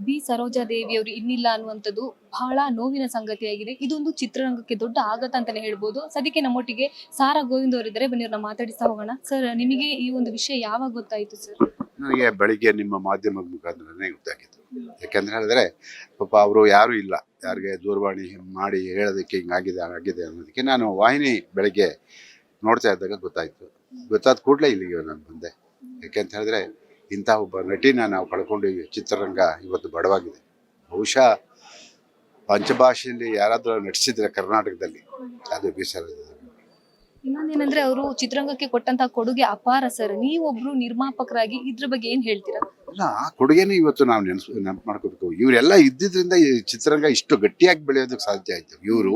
B Sarojadevi ಅವರು ಇನ್ನಿಲ್ಲ ಅನ್ನುವಂಥದ್ದು ಬಹಳ ನೋವಿನ ಸಂಗತಿಯಾಗಿದೆ. ಇದೊಂದು ಚಿತ್ರರಂಗಕ್ಕೆ ದೊಡ್ಡ ಆಘಾತ ಅಂತಾನೆ ಹೇಳ್ಬೋದು. ಸದ್ಯಕ್ಕೆ ನಮ್ಮೊಟ್ಟಿಗೆ ಸಾರಾ ಗೋವಿಂದ್ ಅವರಿದ್ದಾರೆ, ಬನ್ನಿ ಅವ್ರನ್ನ ಮಾತಾಡಿಸ್ತಾ ಹೋಗೋಣ. ಸರ್, ನಿಮಗೆ ಈ ಒಂದು ವಿಷಯ ಯಾವಾಗ ಗೊತ್ತಾಯಿತು ಸರ್? ನನಗೆ ಬೆಳಿಗ್ಗೆ ನಿಮ್ಮ ಮಾಧ್ಯಮದ ಮುಖಾಂತರನೇ ಗೊತ್ತಾಗಿತ್ತು. ಯಾಕಂದ್ರೆ ಹೇಳಿದ್ರೆ ಪಾಪ ಅವರು ಯಾರು ಇಲ್ಲ, ಯಾರಿಗೆ ದೂರವಾಣಿ ಮಾಡಿ ಹೇಳೋದಕ್ಕೆ ಹಿಂಗಾಗಿದೆ ಆಗಿದೆ ಅನ್ನೋದಕ್ಕೆ ನಾನು ವಾಹಿನಿ ಬೆಳಗ್ಗೆ ನೋಡ್ತಾ ಇದ್ದಾಗ ಗೊತ್ತಾಯ್ತು. ಗೊತ್ತಾದ ಕೂಡಲೇ ಇಲ್ಲಿಗೆ ನಾನು ಬಂದೆ. ಯಾಕೆಂತ ಹೇಳಿದ್ರೆ ಇಂಥ ಒಬ್ಬ ನಟಿನ ನಾವು ಕಳ್ಕೊಂಡು ಚಿತ್ರರಂಗ ಇವತ್ತು ಬಡವಾಗಿದೆ. ಬಹುಶಃ ಪಂಚಭಾಷೆಯಲ್ಲಿ ಯಾರಾದರೂ ನಟಿಸಿದ್ರೆ ಕರ್ನಾಟಕದಲ್ಲಿ ಅದು ಬೀಸರೋದು. ಇನ್ನೊಂದೇನಂದ್ರೆ ಅವರು ಚಿತ್ರರಂಗಕ್ಕೆ ಕೊಟ್ಟಂತಹ ಕೊಡುಗೆ ಅಪಾರ ಸರ್. ನೀವೊಬ್ರು ನಿರ್ಮಾಪಕರಾಗಿ ಇದ್ರ ಬಗ್ಗೆ ಏನ್ ಹೇಳ್ತೀರಾ? ಅಲ್ಲ, ಆ ಕೊಡುಗೆನೇ ಇವತ್ತು ನಾವು ನೆನಪು ಮಾಡ್ಕೋಬೇಕು. ಇವರೆಲ್ಲ ಇದ್ದಿದ್ರಿಂದ ಈ ಚಿತ್ರರಂಗ ಇಷ್ಟು ಗಟ್ಟಿಯಾಗಿ ಬೆಳೆಯೋದಕ್ಕೆ ಸಾಧ್ಯ ಆಯ್ತು. ಇವರು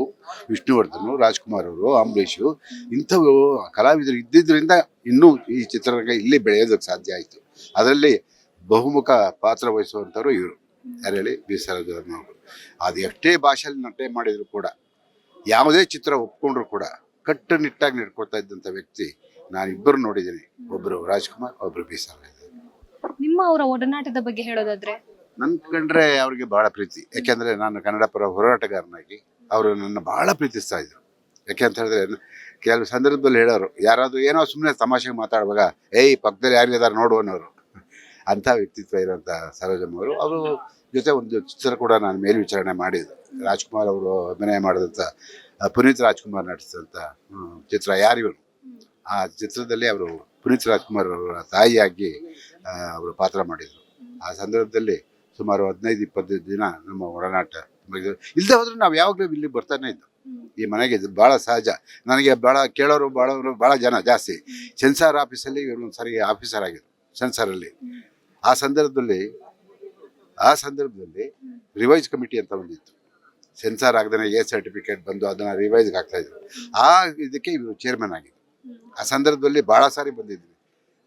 ವಿಷ್ಣುವರ್ಧನ್, ರಾಜ್ಕುಮಾರ್ ಅವರು, ಅಂಬರೀಷು, ಇಂಥವು ಕಲಾವಿದರು ಇದ್ದಿದ್ರಿಂದ ಇನ್ನೂ ಈ ಚಿತ್ರರಂಗ ಇಲ್ಲಿ ಬೆಳೆಯೋದಕ್ಕೆ ಸಾಧ್ಯ ಆಯ್ತು. ಅದರಲ್ಲಿ ಬಹುಮುಖ ಪಾತ್ರ ವಹಿಸುವಂಥವ್ರು ಇವರು. ಯಾರು ಹೇಳಿ? ಬಿ ಸರೋಜಮ್ಮನವರು. ಅದು ಎಷ್ಟೇ ಭಾಷೆಯಲ್ಲಿ ನಟನೆ ಮಾಡಿದ್ರು ಕೂಡ, ಯಾವುದೇ ಚಿತ್ರ ಒಪ್ಕೊಂಡ್ರು ಕೂಡ ಕಟ್ಟುನಿಟ್ಟಾಗಿ ನಡ್ಕೊಳ್ತಾ ಇದ್ದಂಥ ವ್ಯಕ್ತಿ ನಾನಿಬ್ಬರು ನೋಡಿದ್ದೀನಿ. ಒಬ್ಬರು ರಾಜ್ಕುಮಾರ್, ಒಬ್ಬರು ಬಿ ಸರೋಜ. ನಿಮ್ಮ ಅವರ ಒಡನಾಟದ ಬಗ್ಗೆ ಹೇಳೋದಾದ್ರೆ? ನನ್ ಕಂಡ್ರೆ ಅವ್ರಿಗೆ ಬಹಳ ಪ್ರೀತಿ. ಯಾಕೆಂದ್ರೆ ನಾನು ಕನ್ನಡ ಪರ ಹೋರಾಟಗಾರನಾಗಿ ಅವರು ನನ್ನ ಬಹಳ ಪ್ರೀತಿಸ್ತಾ ಇದ್ರು. ಯಾಕೆ ಅಂತ ಹೇಳಿದ್ರೆ ಕೆಲವು ಸಂದರ್ಭದಲ್ಲಿ ಹೇಳೋರು, ಯಾರಾದ್ರೂ ಏನೋ ಸುಮ್ಮನೆ ತಮಾಷೆಗೆ ಮಾತಾಡುವಾಗ ಏಯ್ ಪಕ್ಕದಲ್ಲಿ ಯಾರಿಗಾದ್ರು ನೋಡು ಅನ್ನೋರು. ಅಂಥ ವ್ಯಕ್ತಿತ್ವ ಇರೋಂಥ ಸರೋಜಮ್ಮ ಅವರು ಜೊತೆ ಒಂದು ಚಿತ್ರ ಕೂಡ ನಾನು ಮೇಲ್ವಿಚಾರಣೆ ಮಾಡಿದ್ದು. ರಾಜ್ಕುಮಾರ್ ಅವರು ಅಭಿನಯ ಮಾಡಿದಂಥ ಪುನೀತ್ ರಾಜ್ಕುಮಾರ್ ನಟಿಸಿದಂಥ ಚಿತ್ರ ಯಾರಿವನು. ಆ ಚಿತ್ರದಲ್ಲಿ ಅವರು ಪುನೀತ್ ರಾಜ್ಕುಮಾರ್ ಅವರ ತಾಯಿಯಾಗಿ ಅವರು ಪಾತ್ರ ಮಾಡಿದರು. ಆ ಸಂದರ್ಭದಲ್ಲಿ ಸುಮಾರು 15-20 ದಿನ ನಮ್ಮ ಒಡನಾಟ ಇಲ್ಲದೆ ಹೋದ್ರೆ ನಾವು ಯಾವಾಗಲೂ ಇಲ್ಲಿ ಬರ್ತಾನೆ ಇದ್ದು. ಈ ಮನೆಗೆ ಭಾಳ ಸಹಜ. ನನಗೆ ಭಾಳ ಕೇಳೋರು ಭಾಳ ಜನ ಜಾಸ್ತಿ. ಸೆನ್ಸಾರ್ ಆಫೀಸಲ್ಲಿ ಇವರು ಒಂದು ಸರಿ ಆಫೀಸರ್ ಆಗಿದ್ರು ಸೆನ್ಸಾರಲ್ಲಿ. ಆ ಸಂದರ್ಭದಲ್ಲಿ ರಿವೈಸ್ ಕಮಿಟಿ ಅಂತ ಒಂದಿತ್ತು. ಸೆನ್ಸಾರ್ ಆಗದೇ ಎ ಸರ್ಟಿಫಿಕೇಟ್ ಬಂದು ಅದನ್ನು ರಿವೈಸ್ಗೆ ಹಾಕ್ತಾ ಇದ್ರು. ಆ ಇದಕ್ಕೆ ಇವರು ಚೇರ್ಮನ್ ಆಗಿದ್ರು. ಆ ಸಂದರ್ಭದಲ್ಲಿ ಭಾಳ ಸಾರಿ ಬಂದಿದ್ವಿ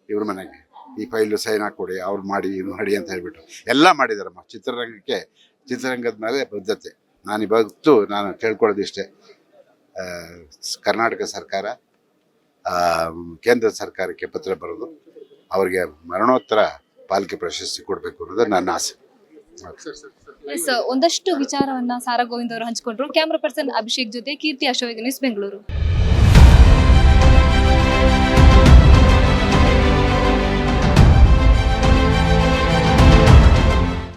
ಇವ್ರ ಮನೆಗೆ. ಈ ಫೈಲು ಸೈನ್ ಹಾಕ್ಕೊಡಿ, ಅವ್ರು ಮಾಡಿ ಇವ್ರು ಮಾಡಿ ಅಂತ ಹೇಳ್ಬಿಟ್ಟು ಎಲ್ಲ ಮಾಡಿದಾರಮ್ಮ. ಚಿತ್ರರಂಗದ ಮೇಲೆ ಬದ್ಧತೆ. ನಾನು ಕೇಳ್ಕೊಳ್ಳೋದಿಷ್ಟೇ, ಕರ್ನಾಟಕ ಸರ್ಕಾರ ಕೇಂದ್ರ ಸರ್ಕಾರಕ್ಕೆ ಪತ್ರ ಬರೆದು ಅವ್ರಿಗೆ ಮರಣೋತ್ತರ ಪಾಲಿಕೆ ಪ್ರಶಸ್ತಿ ಕೊಡಬೇಕು ಅನ್ನೋದು ನನ್ನ ಆಸೆ. ಒಂದಷ್ಟು ವಿಚಾರವನ್ನ ಸಾರಾ ಗೋವಿಂದ್ ಅವರು ಹಂಚಿಕೊಂಡ್ರು. ಕ್ಯಾಮ್ರಾ ಪರ್ಸನ್ ಅಭಿಷೇಕ್ ಜೊತೆ ಕೀರ್ತಿ ಅಶೋಕ್, ನ್ಯೂಸ್ ಬೆಂಗಳೂರು.